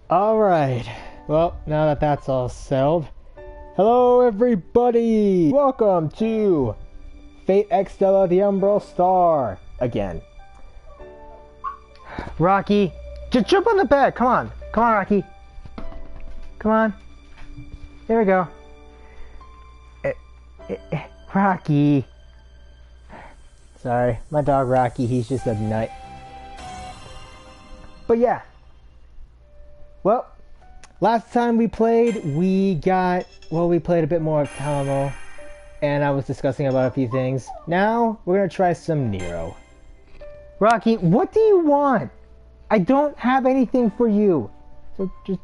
Alright, well, now that that's all settled, hello everybody! Welcome to Fate Extella the Umbral Star again. Rocky, just jump on the bed, come on, Rocky. Come on, there we go. Rocky. Sorry, my dog Rocky, he's just a nut. But yeah. Well, last time we played, we played a bit more of Talamo, and I was discussing about a few things. Now, we're gonna try some Nero. Rocky, what do you want? I don't have anything for you. So just...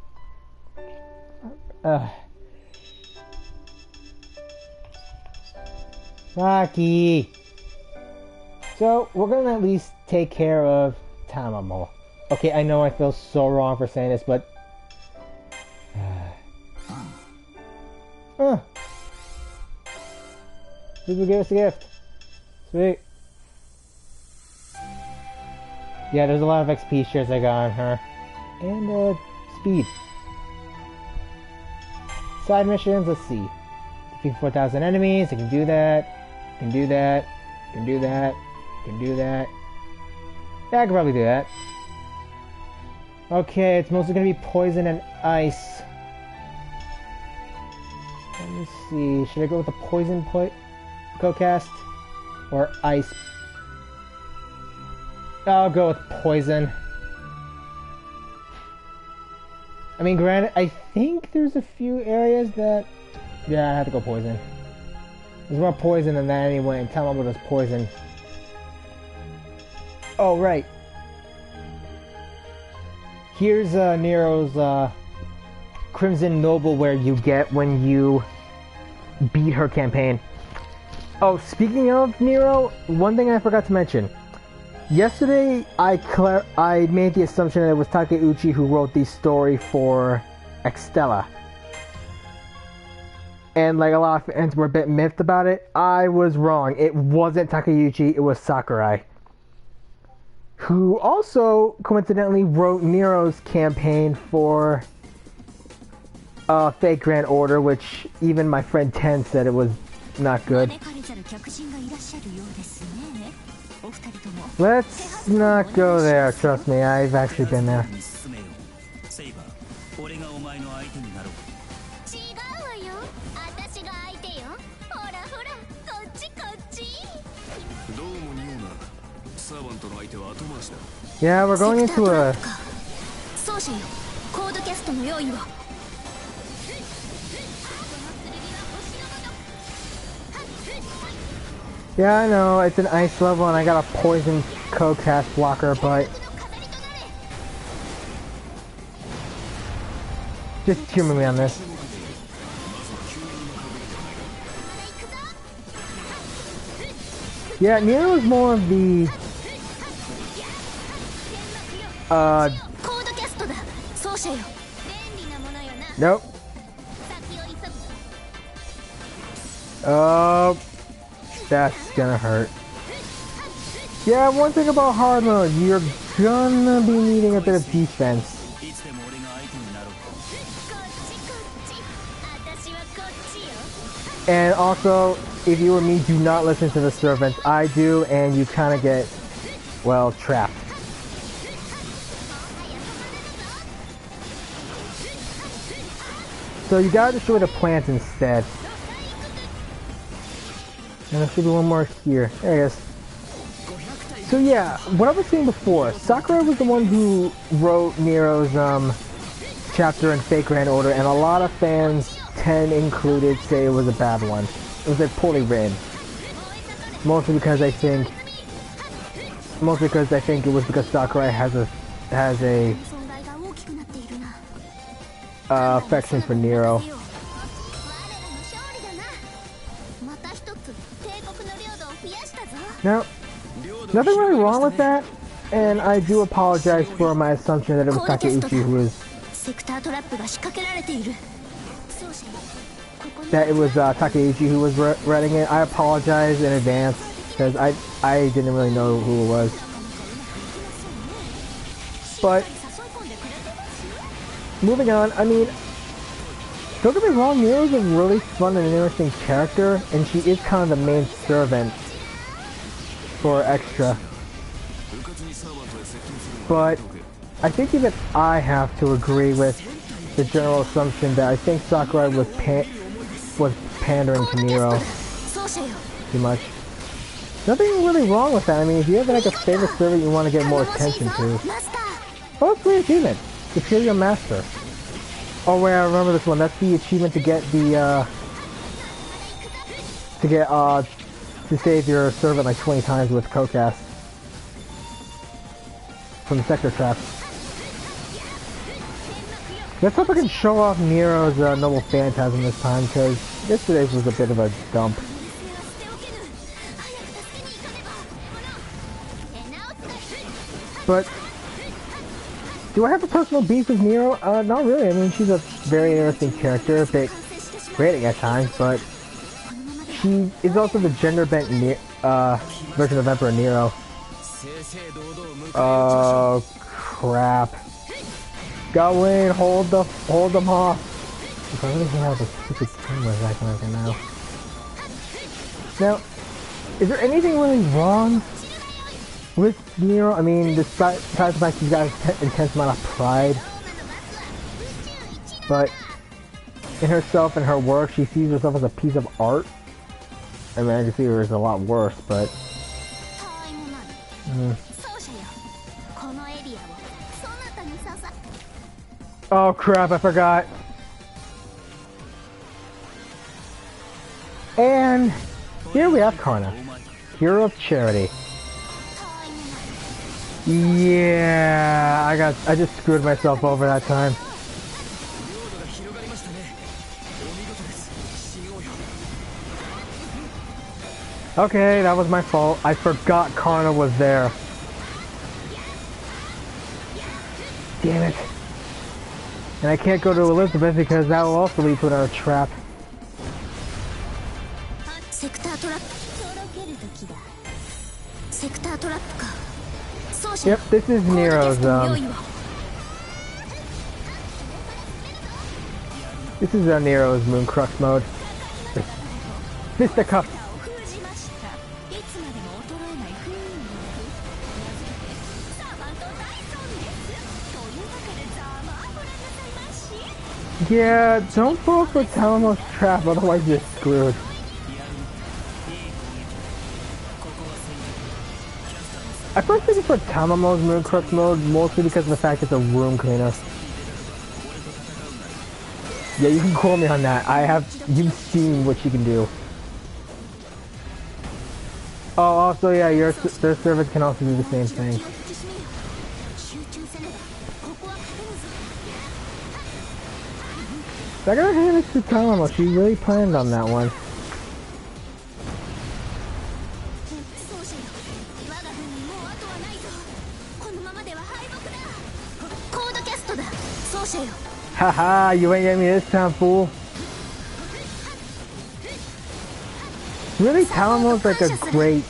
Rocky! So, we're gonna at least take care of Talamo. Okay, I know I feel so wrong for saying this, but... People give us a gift. Sweet. Yeah, there's a lot of XP shares I got on her. And, speed. Side missions, let's see. Defeat 4,000 enemies, I can do that. I can do that. I can do that. I can do that. Yeah, I can probably do that. Okay, it's mostly gonna be poison and ice. Let me see. Should I go with the poison co-cast? Or ice? I'll go with poison. I mean, granted, I think there's a few areas that... Yeah, I have to go poison. There's more poison than that anyway, and tell me about this poison. Oh, right. Here's Nero's Crimson Noble where you get when you beat her campaign. Oh, speaking of Nero, one thing I forgot to mention. Yesterday, I made the assumption that it was Takeuchi who wrote the story for Extella. And like a lot of fans were a bit miffed about it. I was wrong. It wasn't Takeuchi, it was Sakurai. Who also, coincidentally, wrote Nero's campaign for Fate Grand Order, which even my friend Ten said it was not good. Let's not go there, trust me, I've actually been there. Yeah, we're going into a... Yeah, I know, it's an ice level and I got a poison co-cast blocker, but... Just humor me on this. Yeah, Nero is more of the... Nope. Oh, that's gonna hurt. Yeah, one thing about hard mode, you're gonna be needing a bit of defense. And also, if you or me, do not listen to the servants. I do, and you kind of get, well, trapped. So you gotta destroy the plants instead. And there should be one more here. There it is. So yeah, what I was saying before, Sakurai was the one who wrote Nero's chapter in Fate Grand Order, and a lot of fans, 10 included, say it was a bad one. It was like poorly written. Mostly because I think it was because Sakurai has a affection for Nero. Now, nothing really wrong with that, and I do apologize for my assumption that it was Takeuchi who was... That it was Takeuchi who was writing it. I apologize in advance, because I didn't really know who it was. But moving on. I mean, don't get me wrong, Nero's a really fun and interesting character, and she is kind of the main servant for Extra. But I think even I have to agree with the general assumption that I think Sakurai was pandering to Nero too much. Nothing really wrong with that. I mean, if you have like a favorite servant you want to get more attention to, oh, it's the achievement. Superior Master. Oh wait, I remember this one. That's the achievement to get the to save your servant like 20 times with Kokas from the sector trap. Let's hope I can show off Nero's Noble Phantasm this time, because yesterday's was a bit of a dump. But do I have a personal beef with Nero? Not really. I mean, she's a very interesting character, a bit grating at times, but she is also the gender-bent version of Emperor Nero. Oh crap! Go in, hold them off. If I really have a stupid camera acting like now. Now, is there anything really wrong with Nero? I mean, despite the fact she's got an intense amount of pride, but in herself and her work, she sees herself as a piece of art. I mean, I can see her as a lot worse, but oh crap, I forgot. And here we have Karna, Hero of Charity. Yeah, I just screwed myself over that time. Okay, that was my fault. I forgot Karna was there. Damn it. And I can't go to Elizabeth because that will also lead to another trap. Yep, this is Nero's, this is Nero's Moon Crux mode. Fisticuffs. Yeah, don't fall for Talamo's trap, otherwise you're screwed. I first think for Tamamo's Moon Crux mode, mostly because of the fact it's a room cleaner. Yeah, you can call me on that. You've seen what she can do. Oh, also, yeah, their servants can also do the same thing. I gotta hand it to Talamo, she really planned on that one. Haha, you ain't get me this time, fool. Really, Talamo's like a great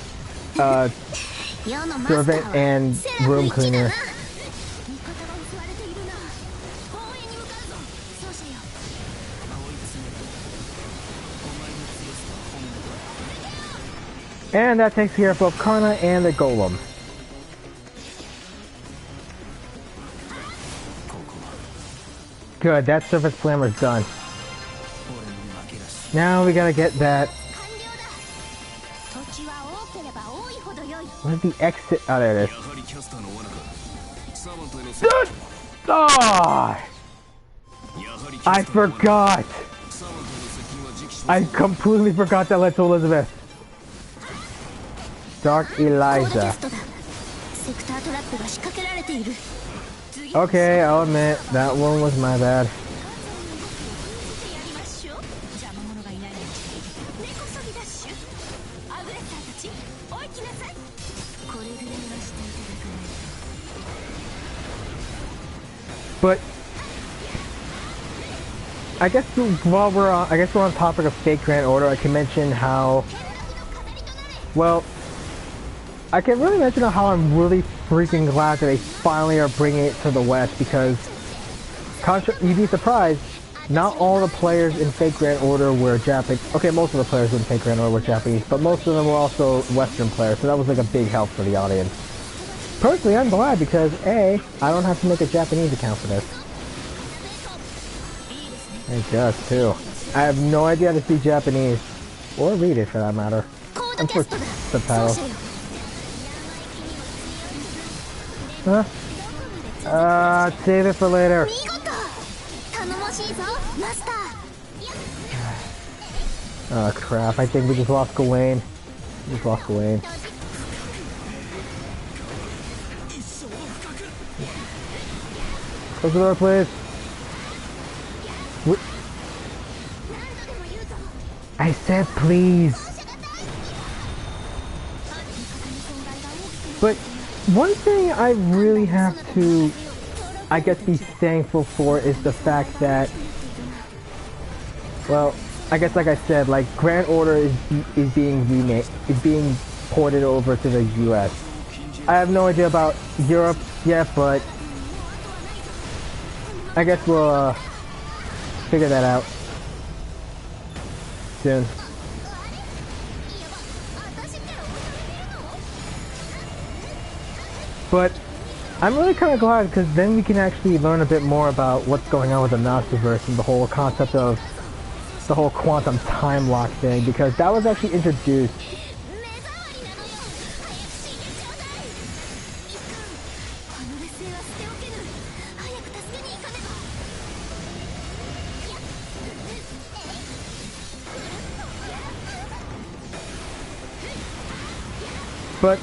servant and room cleaner. And that takes care of both Karna and the Golem. Good, that surface flammer's done. Now we gotta get that. Where's the exit? Oh, there it is. Oh! I forgot! I completely forgot that led to Elizabeth. Dark Eliza. Okay, I'll admit, that one was my bad. But I guess while we're on topic of Fate Grand Order, I can mention how, well, I can really mention how I'm really freaking glad that they finally are bringing it to the West, because You'd be surprised, not all the players in Fate Grand Order were Japanese. Okay, most of the players in Fate Grand Order were Japanese, but most of them were also Western players, so that was like a big help for the audience. Personally, I'm glad because A, I don't have to make a Japanese account for this. It does too. I have no idea how to speak Japanese, or read it for that matter. And for subtitles. Huh? Save it for later. Oh crap, I think we just lost Gawain. Close the door, please. I said please. But one thing I really have to, I guess, be thankful for is the fact that, well, I guess like I said, like Grand Order is being remade, is being ported over to the US. I have no idea about Europe yet, but I guess we'll figure that out soon. But I'm really kind of glad because then we can actually learn a bit more about what's going on with the Natsuverse and the whole concept of the whole quantum time lock thing, because that was actually introduced. But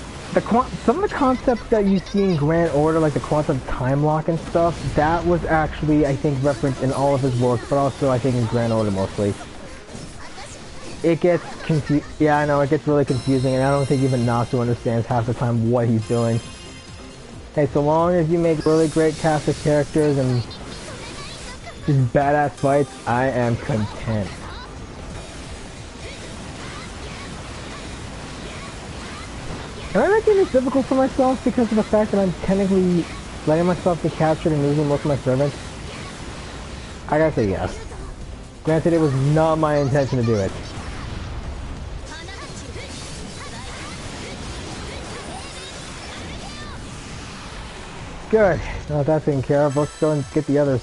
some of the concepts that you see in Grand Order, like the quantum time lock and stuff, that was actually, I think, referenced in all of his works, but also I think in Grand Order mostly. It gets yeah, I know, it gets really confusing, and I don't think even Natsu understands half the time what he's doing. Hey, so long as you make really great cast of characters and just badass fights, I am content. Am I making this difficult for myself because of the fact that I'm technically letting myself get captured and losing most of my servants? I gotta say yes. Granted, it was not my intention to do it. Good. Now that's taken care of, let's go and get the others.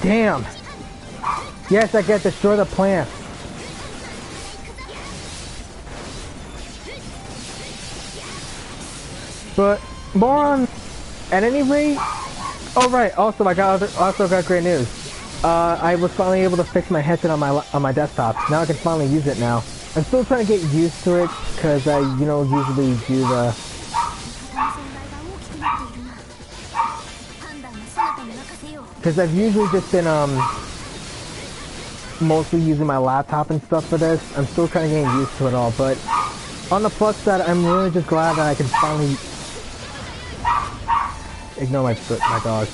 Damn! Yes, I get to destroy the plant. But more on, at any rate. Oh right. Also, I got great news. I was finally able to fix my headset on my desktop. Now I can finally use it now. I'm still trying to get used to it because I, usually do the. Because I've usually just been mostly using my laptop and stuff for this. I'm still kind of getting used to it all, but on the plus side, I'm really just glad that I can finally ignore my dog.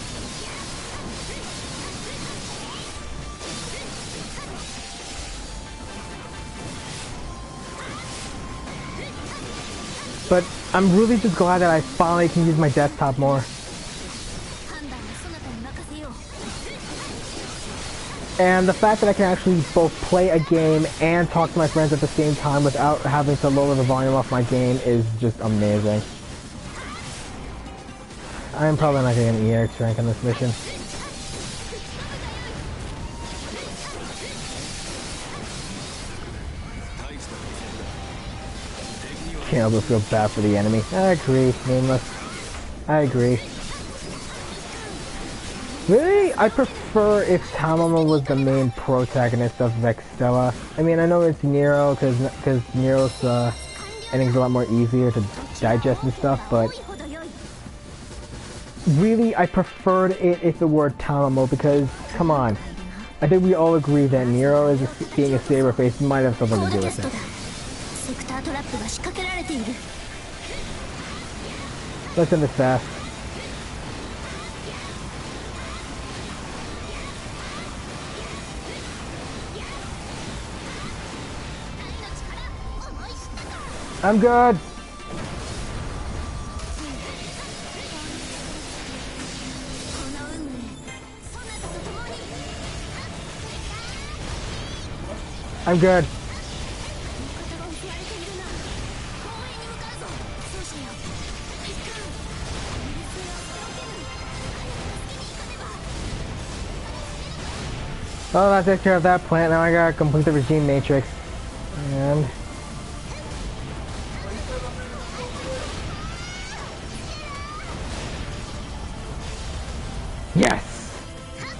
But I'm really just glad that I finally can use my desktop more. And the fact that I can actually both play a game and talk to my friends at the same time without having to lower the volume off my game is just amazing. I'm probably not getting an EX rank on this mission. Can't help but feel bad for the enemy. I agree, Nameless. I agree. Really, I prefer if Tamamo was the main protagonist of Extella. I mean, I know it's Nero, because Nero's ending's a lot more easier to digest and stuff, but really, I preferred it if it were Tamamo, because, come on, I think we all agree that Nero, being a saber face, might have something to do with it. Let's end this fast. I'm good. I'm good. Well, that takes care of that plant. Now I gotta complete the regime matrix. And... yes!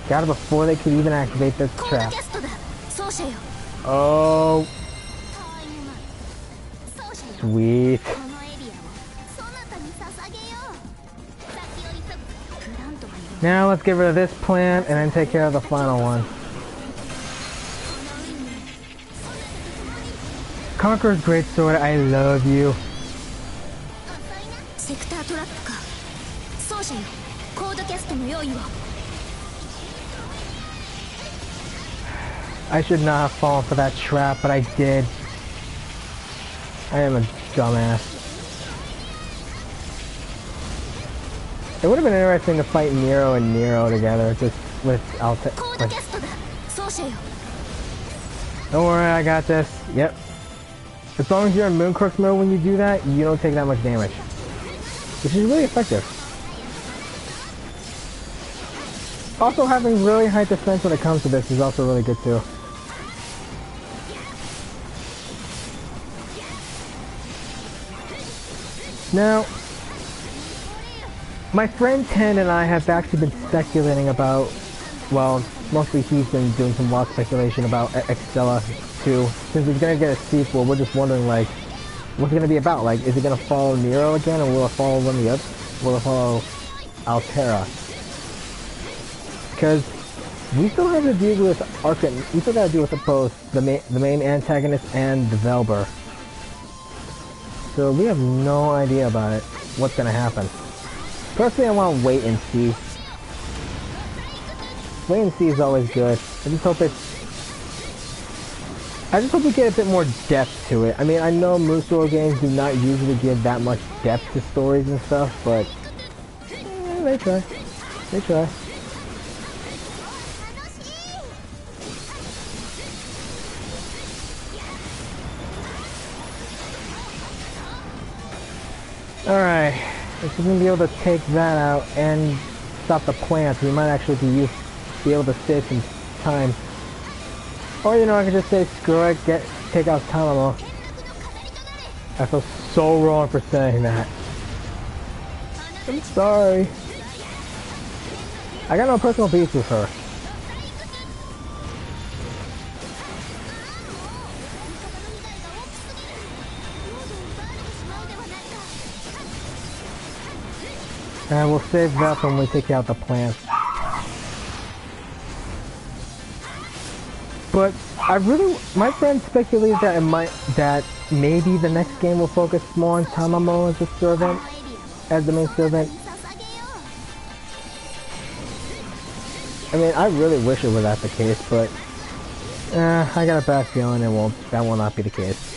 Got it before they could even activate this trap. Oh. Sweet. Now let's get rid of this plant and then take care of the final one. Conqueror's Greatsword, I love you. I should not have fallen for that trap, but I did. I am a dumbass. It would have been interesting to fight Nero and Nero together, just with Don't worry, I got this. Yep. As long as you're in Mooncrux mode when you do that, you don't take that much damage. Which is really effective. Also, having really high defense when it comes to this is also really good too. Now, my friend 10 and I have actually been speculating about, well, mostly he's been doing some wild speculation about Extella 2. Since it's gonna get a sequel, we're just wondering, like, what's it gonna be about? Like, is it gonna follow Nero again, or will it follow one of the others? Will it follow Altera? Because we still have to deal with we still gotta deal with both the main antagonist and the Velber. So we have no idea about it, what's gonna happen. Personally, I want to wait and see. Wait and see is always good. I just hope we get a bit more depth to it. I mean, I know Musou games do not usually give that much depth to stories and stuff, but they try. They try. Alright, if we're going to be able to take that out and stop the plants, we might actually be able to save some time. Or, you know, I could just say, screw it, take out Tamamo. I feel so wrong for saying that. I'm sorry. I got no personal beef with her. And we'll save that when we take out the plants. But my friend speculated that maybe the next game will focus more on Tamamo as a servant, as the main servant. I mean, I really wish it were that the case, but I got a bad feeling that will not be the case.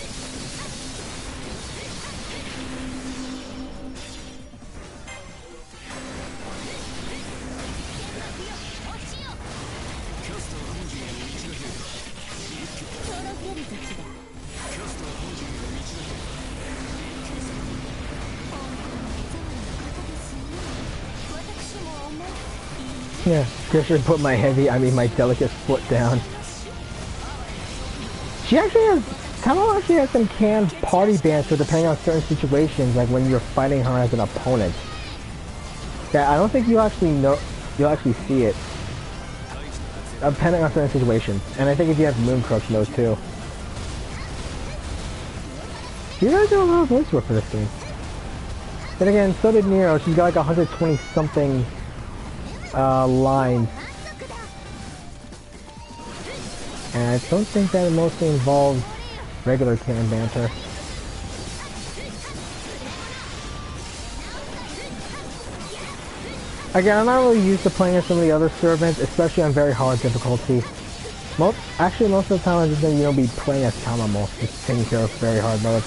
Yeah, just should put my delicate foot down. Tamamo actually has some canned party bans for depending on certain situations, like when you're fighting her as an opponent. Yeah, I don't think you'll actually see it. Depending on certain situations. And I think if you have Mooncrux mode too. You guys do a lot of voice work for this game. Then again, so did Nero. She's got like 120 something lines. And I don't think that mostly involves regular canon banter. Again, I'm not really used to playing as some of the other servants, especially on very hard difficulty. Most of the time I'm just gonna, be playing as Tamamo, just taking care of very hard modes.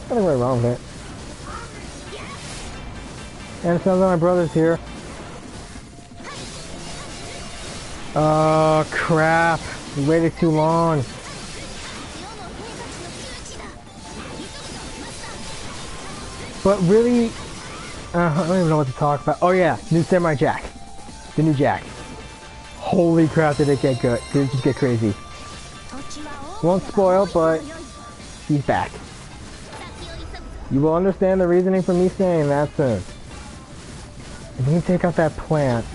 Nothing really wrong with it. And it sounds like my brother's here. Oh, crap. We waited too long. But really, I don't even know what to talk about. Oh yeah, new Samurai Jack. The new Jack. Holy crap, did it get good. Did it just get crazy. Won't spoil, but he's back. You will understand the reasoning for me saying that soon. If we can take out that plant.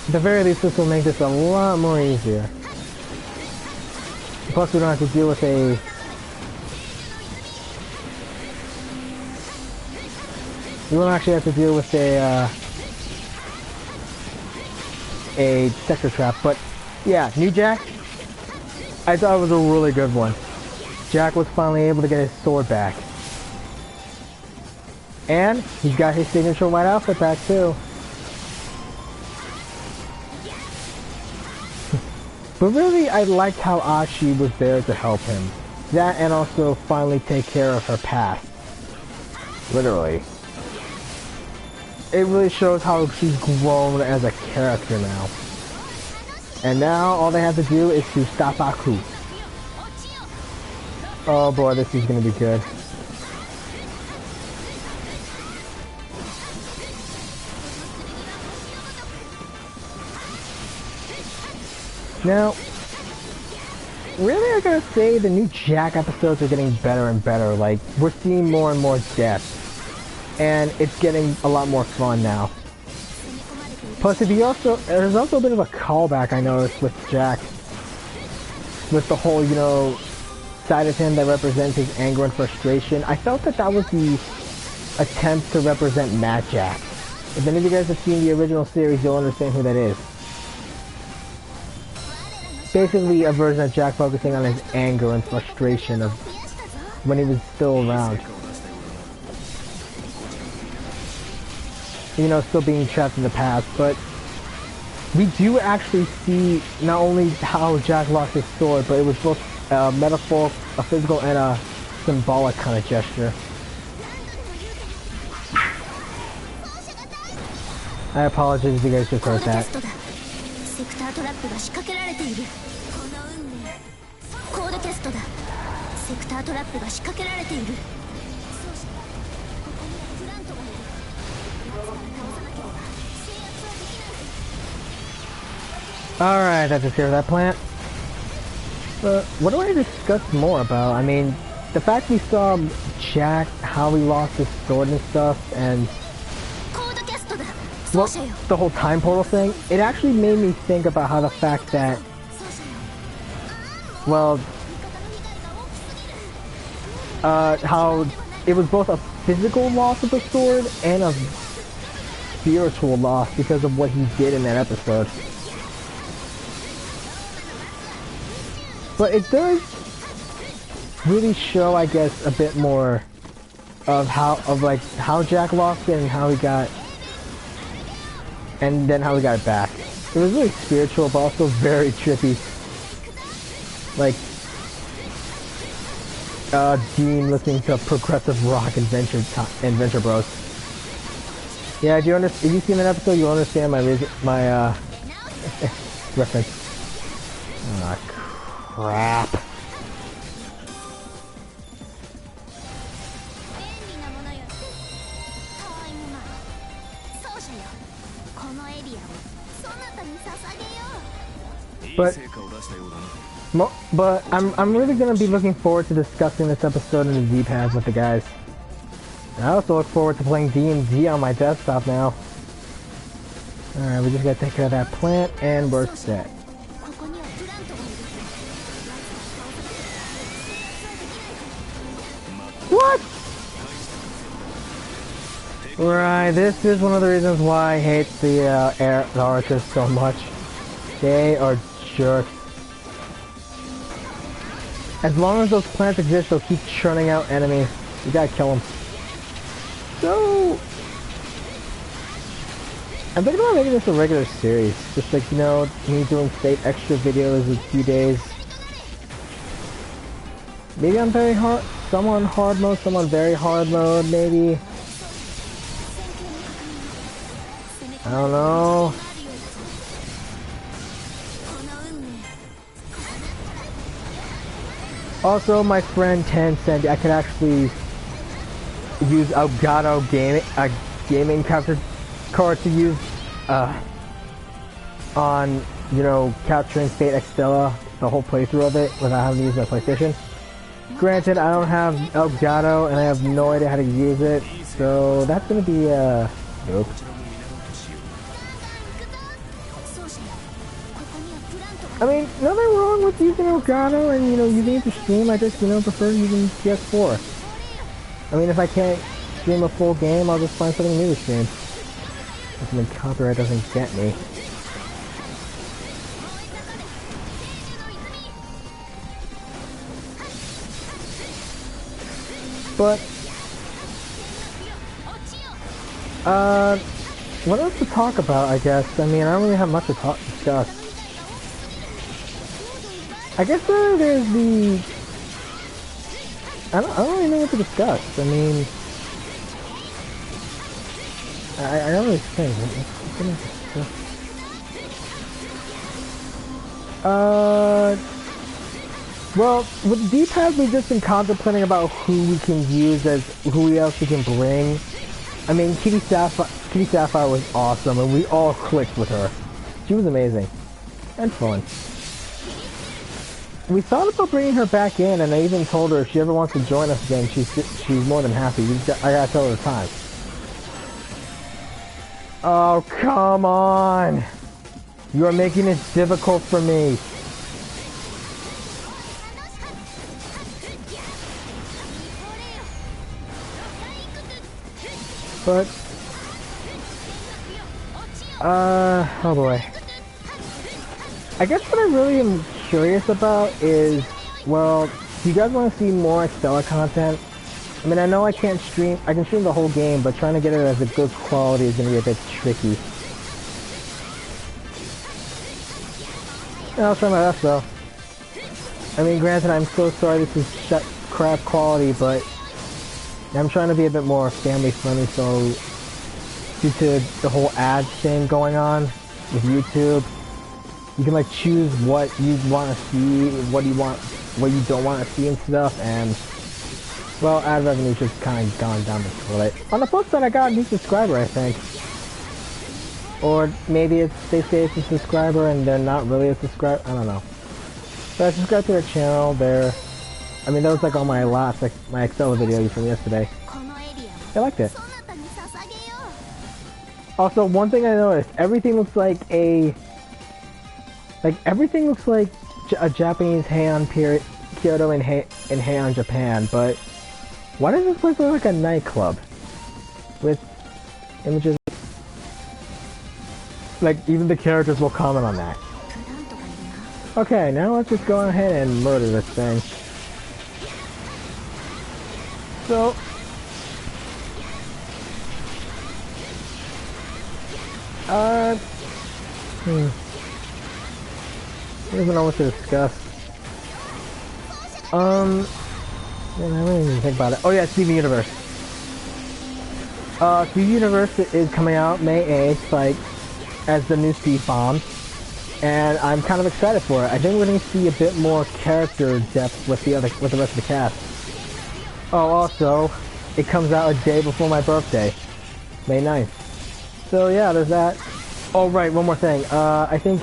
At the very least, this will make this a lot more easier. Plus, we don't have to deal with a... We won't actually have to deal with a sector trap, but yeah, new Jack, I thought it was a really good one. Jack was finally able to get his sword back. And he's got his signature white outfit back too. But really, I liked how Ashi was there to help him. That and also finally take care of her past. Literally. It really shows how she's grown as a character now. And now all they have to do is to stop Aku. Oh boy, this is gonna be good. Now, really I gotta say the new Jack episodes are getting better and better. Like, we're seeing more and more depth. And it's getting a lot more fun now. Plus, there's also a bit of a callback I noticed with Jack. With the whole, you know, side of him that represents his anger and frustration. I felt that that was the attempt to represent Mad Jack. If any of you guys have seen the original series, you'll understand who that is. Basically a version of Jack focusing on his anger and frustration of when he was still around. You know, still being trapped in the past, but we do actually see not only how Jack lost his sword, but it was both a metaphor, a physical, and a symbolic kind of gesture. I apologize if you guys just heard that. Alright, that takes care of that plant. But what do I discuss more about? I mean, the fact we saw Jack, how he lost his sword and stuff, and well, the whole time portal thing, it actually made me think about how the fact that, well, how it was both a physical loss of the sword and a spiritual loss because of what he did in that episode. But it does really show, I guess, a bit more of how Jack lost it and how he got, and then how he got it back. It was really spiritual, but also very trippy. Like, Dean listening to progressive rock Adventure Bros. Yeah, if you've seen that episode, you'll understand my reference. Ah, crap. But I'm really gonna be looking forward to discussing this episode in the D-pad with the guys. I also look forward to playing D&D on my desktop now. Alright, we just gotta take care of that plant and we're set. What? Right, this is one of the reasons why I hate the archers so much. They are jerks. As long as those plants exist, they'll keep churning out enemies. You gotta kill them. So, I'm thinking about making this a regular series. Just like, you know, me doing state extra videos in a few days. Maybe I'm very hard, some on hard mode, some on very hard mode, maybe. I don't know. Also, my friend 10 said I could actually use Elgato gaming capture card to use on, you know, capturing Fate Extella, the whole playthrough of it, without having to use my PlayStation. Granted, I don't have Elgato and I have no idea how to use it, so that's gonna be nope. I mean, nothing wrong with using Elgato and, you know, using it to stream. I just, you know, prefer using PS4. I mean, if I can't stream a full game, I'll just find something new to stream. Hopefully copyright doesn't get me. But, what else to talk about, I guess? I mean, I don't really have much to discuss. I guess there's the... I don't really know what to discuss. I mean... I don't really think. Well, with D-pad, we've just been contemplating about who we can use as... who else we can bring. I mean, Kitty Sapphire was awesome, and we all clicked with her. She was amazing. And fun. We thought about bringing her back in, and I even told her if she ever wants to join us again, she's more than happy. I gotta tell her the time. Oh, come on! You are making it difficult for me. But, oh boy. I guess what I really am curious about is, well, do you guys want to see more Extella content? I mean, I know I can stream the whole game, but trying to get it as a good quality is going to be a bit tricky. I'll try my best though. I mean, granted, I'm so sorry this is crap quality, but I'm trying to be a bit more family friendly, so due to the whole ads thing going on with YouTube, you can like choose what you want to see, what you don't want to see and stuff, and well, ad revenue's just kind of gone down the toilet. On the flip side, I got a new subscriber, I think. Or maybe they say it's a subscriber and they're not really a subscriber, I don't know. But I subscribed to their channel, I mean, that was like on my last, like, my Extella video from yesterday. I liked it. Also, one thing I noticed, everything looks like a Japanese Heian period, Kyoto and Heian Japan, but why does this place look like a nightclub? With images, like, even the characters will comment on that. Okay, now let's just go ahead and murder this thing. So, I don't know what to discuss. Man, I really didn't think about it. Oh yeah, Steven Universe. Steven Universe is coming out May 8th, like, as the new Steve Bomb. And I'm kind of excited for it. I think we're going to see a bit more character depth with the rest of the cast. Oh, also, it comes out a day before my birthday, May 9th. So yeah, there's that. Oh right, one more thing. I think,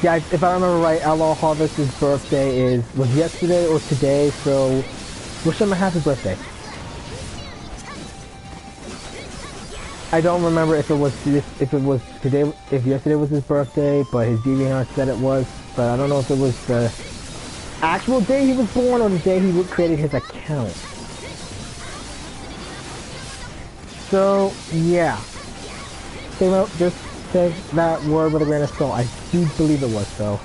yeah, if I remember right, Outlaw Harvest's birthday was yesterday or today. So wish him a happy birthday. I don't remember if it was today, if yesterday was his birthday, but his DeviantArt said it was. But I don't know if it was the actual day he was born or the day he created his account. So yeah, just take that word with a grain of salt. I do believe it was so,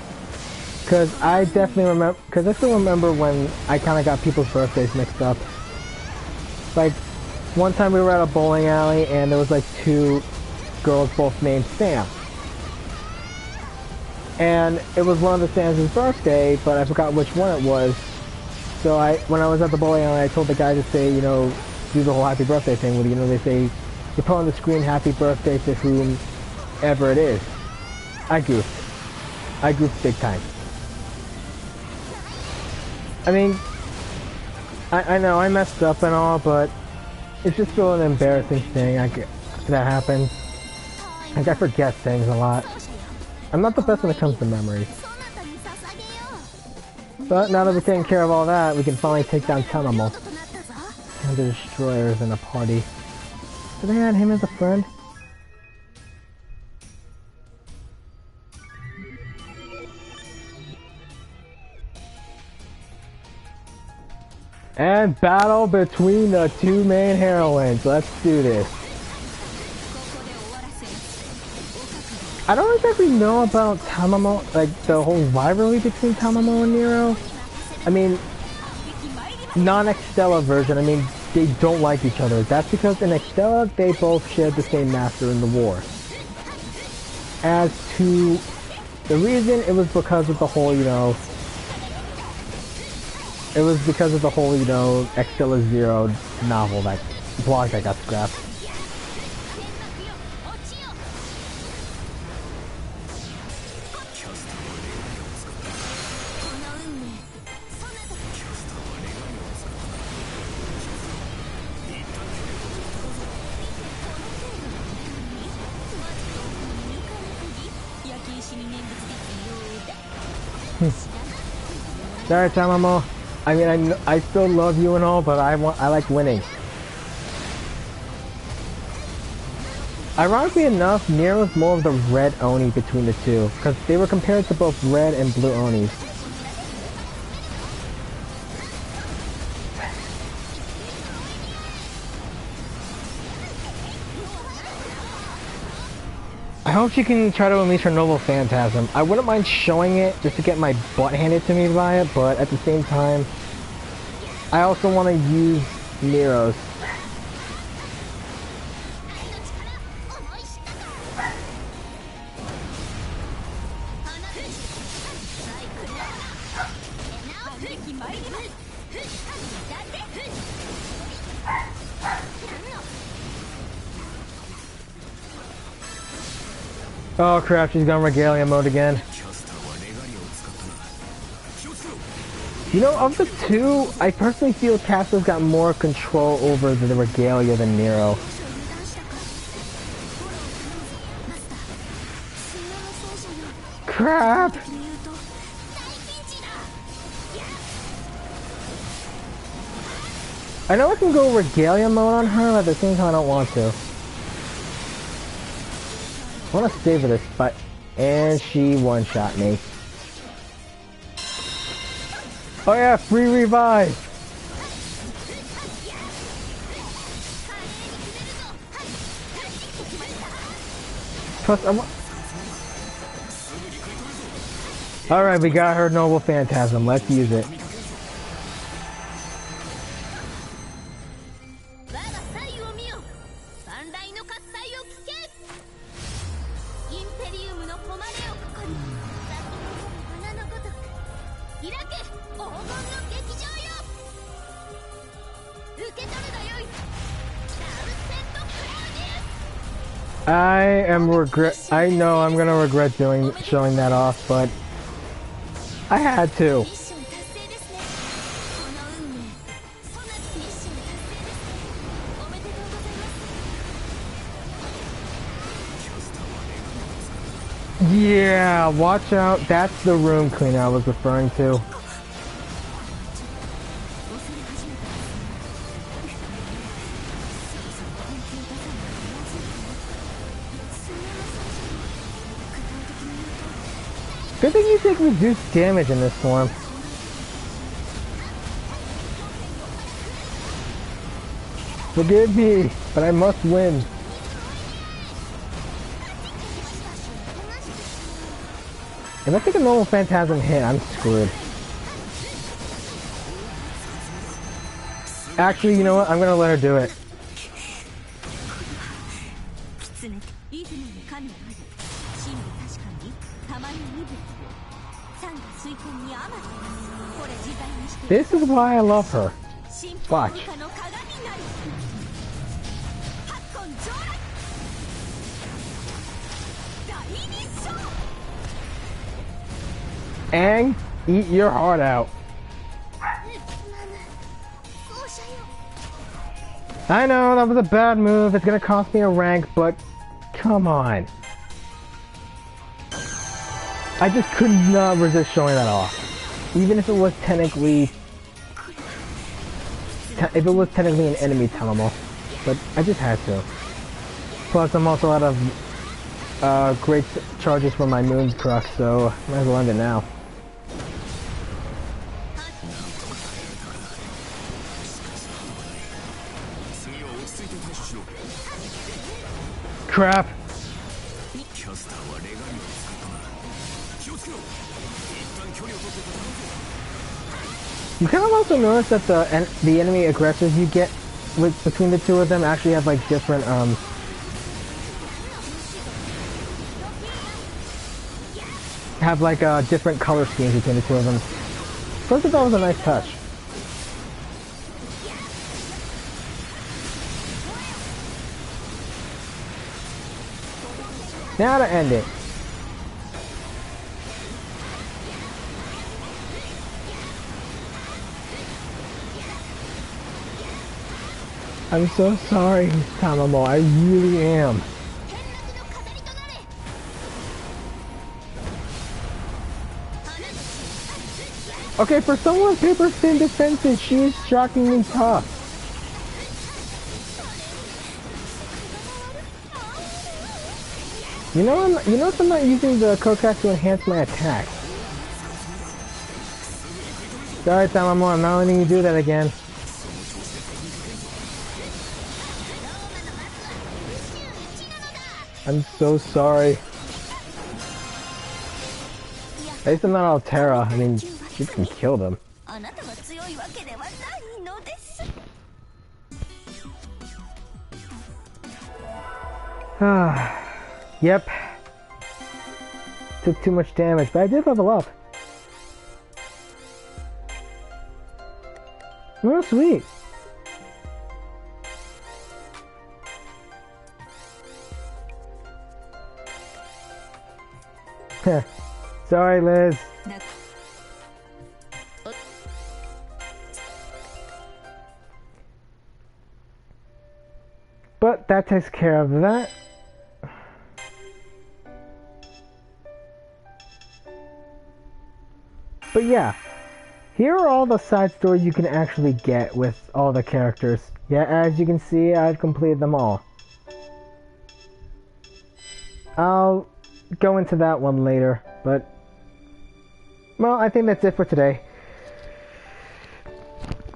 because I definitely remember. Because I still remember when I kind of got people's birthdays mixed up. Like, one time we were at a bowling alley and there was like two girls both named Sam. And it was one of the Sam's birthday, but I forgot which one it was. So when I was at the bowling alley, I told the guy to say, do the whole happy birthday thing with, they say, you put on the screen happy birthday to whomever it is. I goofed. I goofed big time. I mean, I know I messed up and all, but it's just still an embarrassing thing that happens. Like, I forget things a lot. I'm not the best when it comes to memories. But now that we're taking care of all that, we can finally take down Tanamo. And the destroyers in a party. Did they add him as a friend? And battle between the two main heroines. Let's do this. I don't exactly know about Tamamo, like the whole rivalry between Tamamo and Nero. I mean, non-Extella version, I mean, they don't like each other. That's because in Extella, they both shared the same master in the war. As to the reason, it was because of the whole, Extella Zero novel, that blog that got scrapped. Sorry, Tamamo. I mean, I still love you and all, but I like winning. Ironically enough, Nero's more of the red Oni between the two, because they were compared to both red and blue Onis. I hope she can try to unleash her noble phantasm. I wouldn't mind showing it just to get my butt handed to me by it, but at the same time, I also want to use Nero's. Oh crap, she's gone Regalia mode again. Of the two, I personally feel Cassio's got more control over the Regalia than Nero. Crap! I know I can go Regalia mode on her, but at the same time I don't want to. I want to save this fight, and she one-shot me. Oh yeah, free revive! Plus, alright, we got her noble phantasm. Let's use it. I know I'm gonna regret showing that off, but I had to. Yeah, watch out. That's the room cleaner I was referring to. Good thing you take reduced damage in this form. Forgive me, but I must win. If I take a normal phantasm hit, I'm screwed. Actually, you know what? I'm gonna let her do it. This is why I love her. Watch. Aang, eat your heart out. I know, that was a bad move. It's gonna cost me a rank, but come on. I just could not resist showing that off. Even if it was technically... if it was technically an enemy Tamamo. But I just had to. Plus, I'm also out of great charges for my Moon's Crux, so might as well end it now. Crap! You kind of also notice that the enemy aggressors you get between the two of them actually have like different different color schemes between the two of them. First of all, was a nice touch. Now to end it. I'm so sorry, Tamamo. I really am. Okay, for someone paper thin defensive, she is shockingly tough. You notice I'm not using the Kokaku to enhance my attack. Sorry, Tamamo, I'm not letting you do that again. I'm so sorry. At least I'm not Altera. I mean, you can kill them. Yep. Took too much damage, but I did level up. Oh, sweet. Sorry, Liz. But that takes care of that. But yeah, here are all the side stories you can actually get with all the characters. Yeah, as you can see, I've completed them all. I'll go into that one later, but well, I think that's it for today.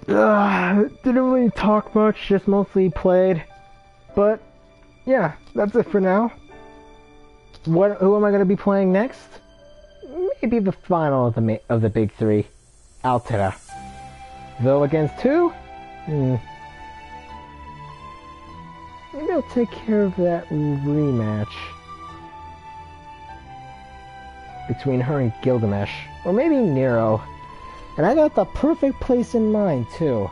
Didn't really talk much, just mostly played. But yeah, that's it for now. Who am I going to be playing next? Maybe the final of the big three, Altera. Though against two? Maybe I'll take care of that rematch between her and Gilgamesh. Or maybe Nero. And I got the perfect place in mind, too.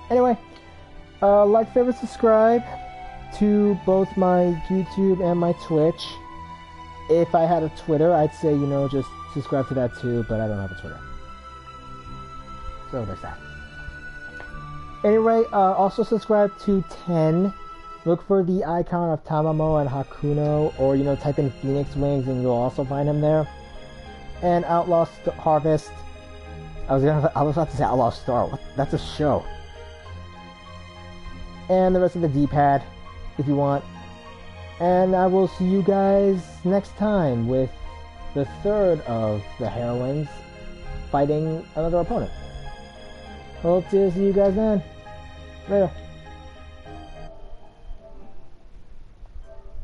Anyway, like, favorite, subscribe to both my YouTube and my Twitch. If I had a Twitter, I'd say, just subscribe to that too, but I don't have a Twitter. So there's that. Anyway, also subscribe to 10. Look for the icon of Tamamo and Hakuno, or, type in Phoenix Wings and you'll also find him there. And Outlaw Harvest. I was about to say Outlaw Star. That's a show. And the rest of the D-pad, if you want. And I will see you guys next time with the third of the heroines fighting another opponent. Hope to see you guys then. Later.